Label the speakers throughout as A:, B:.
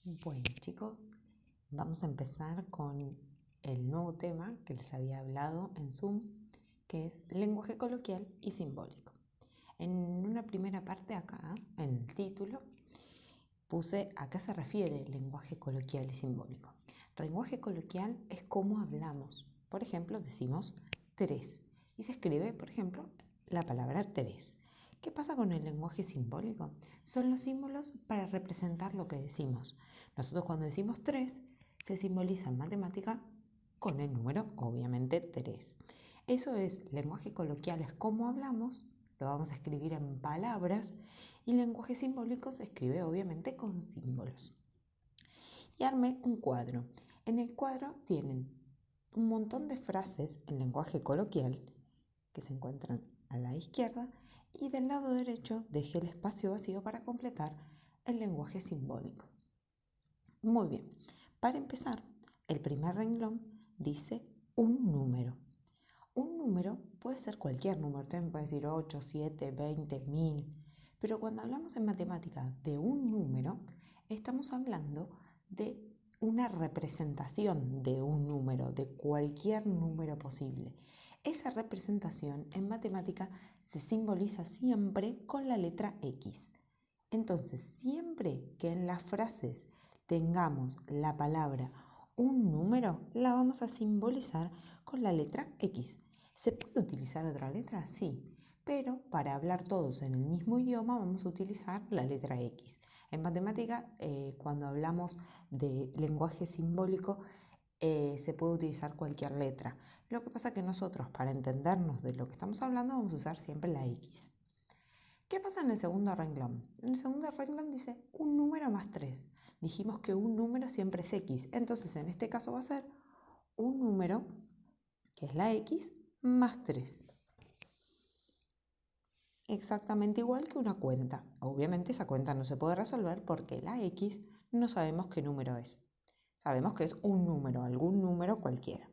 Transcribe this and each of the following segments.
A: Bueno, chicos, vamos a empezar con el nuevo tema que les había hablado en Zoom, que es lenguaje coloquial y simbólico. En una primera parte acá, en el título, puse a qué se refiere el lenguaje coloquial y simbólico. Lenguaje coloquial es cómo hablamos. Por ejemplo, decimos tres y se escribe, por ejemplo, la palabra tres. ¿Qué pasa con el lenguaje simbólico? Son los símbolos para representar lo que decimos. Nosotros cuando decimos 3, se simboliza en matemática con el número, obviamente, 3. Eso es lenguaje coloquial, es cómo hablamos, lo vamos a escribir en palabras, y lenguaje simbólico se escribe obviamente con símbolos. Y armé un cuadro. En el cuadro tienen un montón de frases en lenguaje coloquial que se encuentran a la izquierda, y del lado derecho dejé el espacio vacío para completar el lenguaje simbólico. Muy bien, para empezar, el primer renglón dice un número. Un número puede ser cualquier número, también puede decir 8, 7, 20, 1000, pero cuando hablamos en matemática de un número, estamos hablando de una representación de un número, de cualquier número posible. Esa representación en matemática se simboliza siempre con la letra X. Entonces, siempre que en las frases tengamos la palabra un número, la vamos a simbolizar con la letra X. ¿Se puede utilizar otra letra? Sí, pero para hablar todos en el mismo idioma vamos a utilizar la letra X. En matemática, cuando hablamos de lenguaje simbólico, se puede utilizar cualquier letra. Lo que pasa es que nosotros, para entendernos de lo que estamos hablando, vamos a usar siempre la X. ¿Qué pasa en el segundo renglón? En el segundo renglón dice un número más 3. Dijimos que un número siempre es X. Entonces, en este caso va a ser un número, que es la X, más 3. Exactamente igual que una cuenta. Obviamente esa cuenta no se puede resolver porque la X no sabemos qué número es. Sabemos que es un número, algún número cualquiera.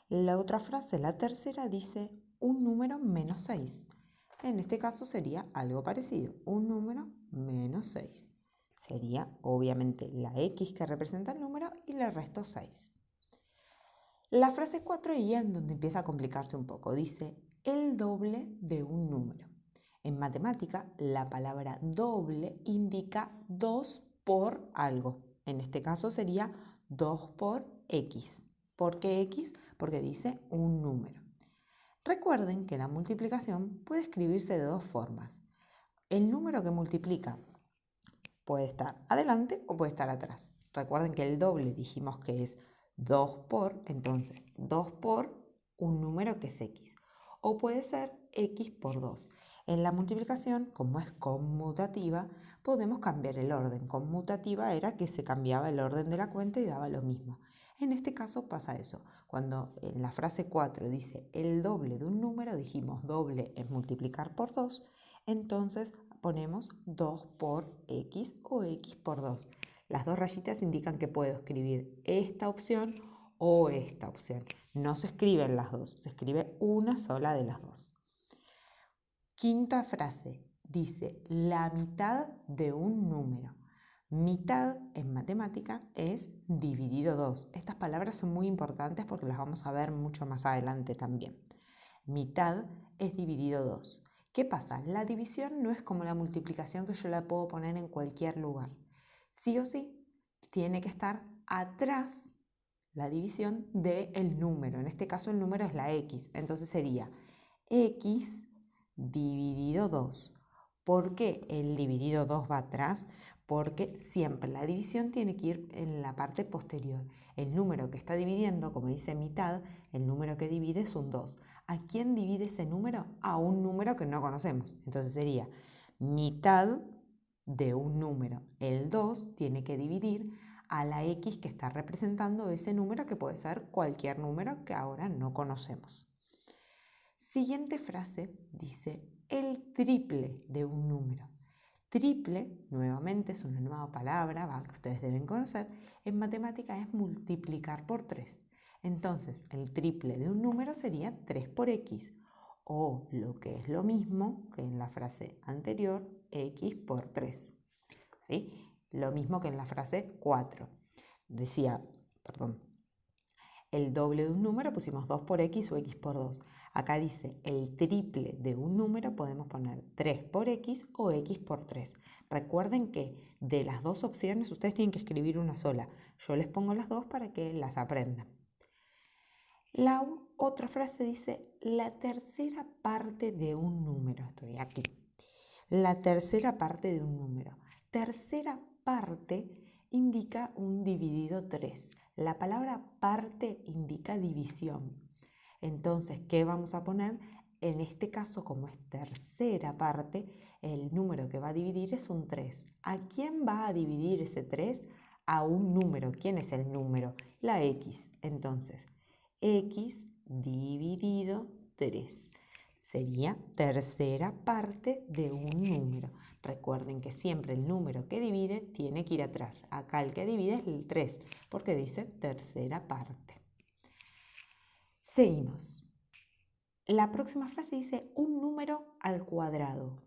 A: La otra frase, la tercera, dice un número menos 6. En este caso sería algo parecido, un número menos 6. Sería obviamente la X que representa el número y le resto 6. La frase 4 y en donde empieza a complicarse un poco, dice el doble de un número. En matemática, la palabra doble indica 2 por algo. En este caso sería 2 por X. ¿Por qué X? Porque dice un número. Recuerden que la multiplicación puede escribirse de dos formas. El número que multiplica puede estar adelante o puede estar atrás. Recuerden que el doble dijimos que es 2 por, entonces 2 por un número que es X. O puede ser X por 2. En la multiplicación, como es conmutativa, podemos cambiar el orden. Conmutativa era que se cambiaba el orden de la cuenta y daba lo mismo. En este caso pasa eso. Cuando en la frase 4 dice el doble de un número, dijimos doble es multiplicar por 2, entonces ponemos 2 por X o X por 2. Las dos rayitas indican que puedo escribir esta opción o esta opción. No se escriben las dos, se escribe una sola de las dos. Quinta frase, dice la mitad de un número. Mitad en matemática es dividido 2. Estas palabras son muy importantes porque las vamos a ver mucho más adelante también. Mitad es dividido 2. ¿Qué pasa? La división no es como la multiplicación, que yo la puedo poner en cualquier lugar. Sí o sí, tiene que estar atrás la división del número. En este caso el número es la X. Entonces sería X dividido 2. ¿Por qué el dividido 2 va atrás? Porque siempre la división tiene que ir en la parte posterior. El número que está dividiendo, como dice mitad, el número que divide es un 2. ¿A quién divide ese número? A un número que no conocemos. Entonces sería mitad de un número. El 2 tiene que dividir a la X que está representando ese número, que puede ser cualquier número que ahora no conocemos. Siguiente frase dice el triple de un número. Triple, nuevamente, es una nueva palabra que ustedes deben conocer. En matemática es multiplicar por 3. Entonces, el triple de un número sería 3 por X. O lo que es lo mismo que en la frase anterior, X por 3. ¿Sí? Lo mismo que en la frase 4. Decía, el doble de un número pusimos 2 por x o x por 2. Acá dice el triple de un número, podemos poner 3 por x o x por 3. Recuerden que de las dos opciones ustedes tienen que escribir una sola. Yo les pongo las dos para que las aprendan. La otra frase dice la tercera parte de un número. Estoy aquí. La tercera parte de un número. Tercera parte indica un dividido 3. La palabra parte indica división. Entonces, ¿qué vamos a poner? En este caso, como es tercera parte, el número que va a dividir es un 3. ¿A quién va a dividir ese 3? A un número. ¿Quién es el número? La x. Entonces, x dividido 3. Sería tercera parte de un número. Recuerden que siempre el número que divide tiene que ir atrás. Acá el que divide es el 3, porque dice tercera parte. Seguimos. La próxima frase dice un número al cuadrado.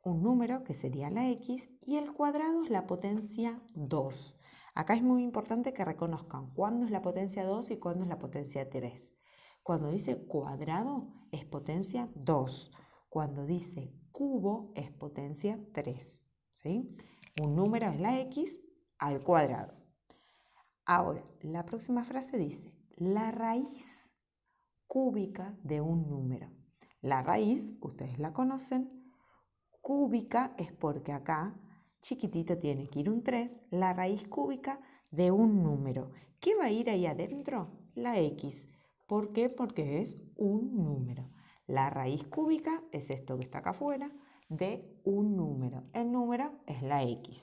A: Un número que sería la x y el cuadrado es la potencia 2. Acá es muy importante que reconozcan cuándo es la potencia 2 y cuándo es la potencia 3. Cuando dice cuadrado es potencia 2. Cuando dice cubo es potencia 3. ¿Sí? Un número es la x al cuadrado. Ahora, la próxima frase dice la raíz cúbica de un número. La raíz, ustedes la conocen, cúbica es porque acá, chiquitito tiene que ir un 3, la raíz cúbica de un número. ¿Qué va a ir ahí adentro? La x. ¿Por qué? Porque es un número. La raíz cúbica es esto que está acá afuera de un número. El número es la x.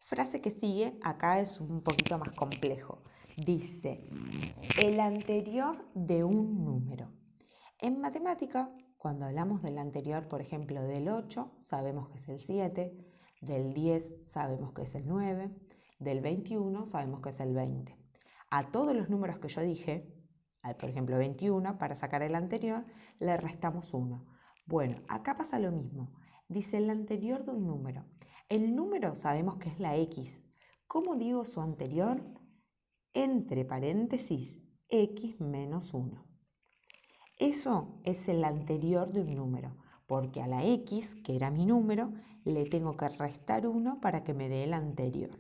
A: Frase que sigue, acá es un poquito más complejo. Dice, el anterior de un número. En matemática, cuando hablamos del anterior, por ejemplo, del 8, sabemos que es el 7, del 10 sabemos que es el 9, del 21 sabemos que es el 20. A todos los números que yo dije, por ejemplo 21, para sacar el anterior, le restamos 1. Bueno, acá pasa lo mismo. Dice el anterior de un número. El número sabemos que es la x. ¿Cómo digo su anterior? Entre paréntesis, x menos 1. Eso es el anterior de un número, porque a la x, que era mi número, le tengo que restar 1 para que me dé el anterior.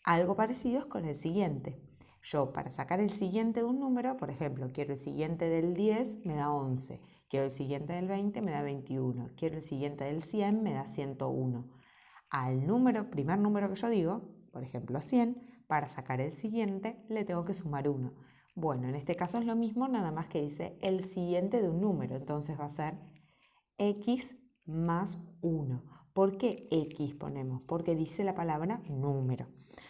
A: Algo parecido es con el siguiente. Yo, para sacar el siguiente de un número, por ejemplo, quiero el siguiente del 10, me da 11. Quiero el siguiente del 20, me da 21. Quiero el siguiente del 100, me da 101. Al primer número que yo digo, por ejemplo 100, para sacar el siguiente le tengo que sumar 1. Bueno, en este caso es lo mismo, nada más que dice el siguiente de un número. Entonces va a ser x más 1. ¿Por qué x ponemos? Porque dice la palabra número.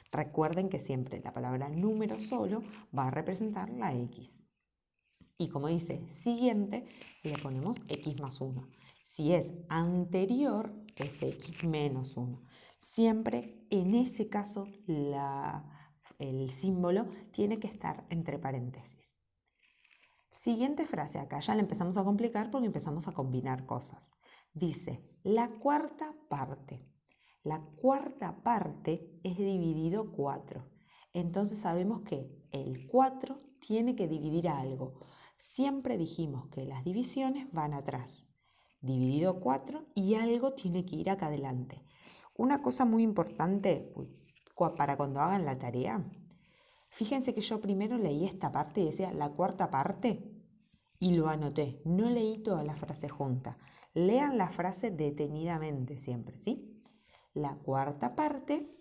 A: Recuerden que siempre la palabra número solo va a representar la x. Y como dice siguiente, le ponemos x más 1. Si es anterior, es x menos 1. Siempre en ese caso el símbolo tiene que estar entre paréntesis. Siguiente frase, acá ya la empezamos a complicar porque empezamos a combinar cosas. Dice, la cuarta parte. La cuarta parte es dividido 4. Entonces sabemos que el 4 tiene que dividir a algo. Siempre dijimos que las divisiones van atrás. Dividido 4 y algo tiene que ir acá adelante. Una cosa muy importante para cuando hagan la tarea. Fíjense que yo primero leí esta parte y decía la cuarta parte y lo anoté. No leí toda la frase junta. Lean la frase detenidamente siempre, ¿sí? La cuarta parte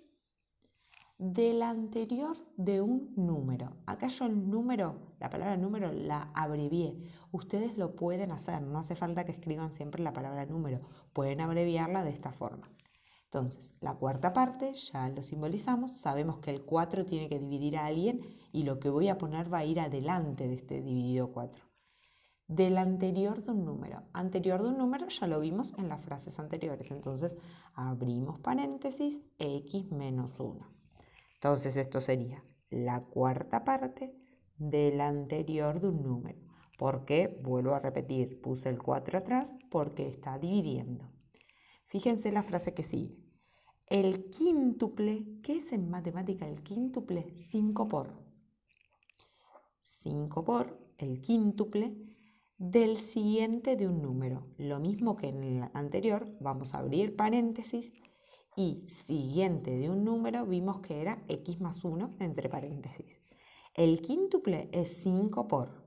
A: del anterior de un número. Acá yo el número, la palabra número la abrevié. Ustedes lo pueden hacer, no hace falta que escriban siempre la palabra número. Pueden abreviarla de esta forma. Entonces, la cuarta parte ya lo simbolizamos, sabemos que el 4 tiene que dividir a alguien y lo que voy a poner va a ir adelante de este dividido 4. Del anterior de un número. Anterior de un número ya lo vimos en las frases anteriores, entonces abrimos paréntesis, x menos 1. Entonces esto sería la cuarta parte del anterior de un número. ¿Por qué? Vuelvo a repetir, puse el 4 atrás porque está dividiendo. Fíjense la frase que sigue. El quíntuple, ¿qué es en matemática el quíntuple? 5 por. 5 por el quíntuple del siguiente de un número. Lo mismo que en el anterior, vamos a abrir paréntesis y siguiente de un número vimos que era x más 1 entre paréntesis. El quíntuple es 5 por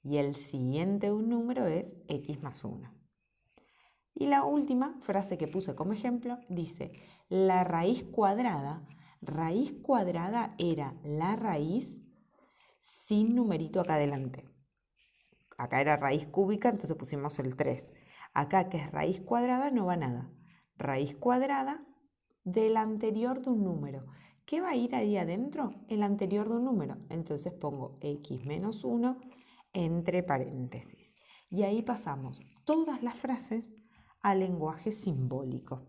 A: y el siguiente de un número es x más 1. Y la última frase que puse como ejemplo dice, la raíz cuadrada era la raíz sin numerito acá adelante. Acá era raíz cúbica, entonces pusimos el 3. Acá que es raíz cuadrada no va nada. Raíz cuadrada del anterior de un número. ¿Qué va a ir ahí adentro? El anterior de un número. Entonces pongo x menos 1 entre paréntesis. Y ahí pasamos todas las frases al lenguaje simbólico.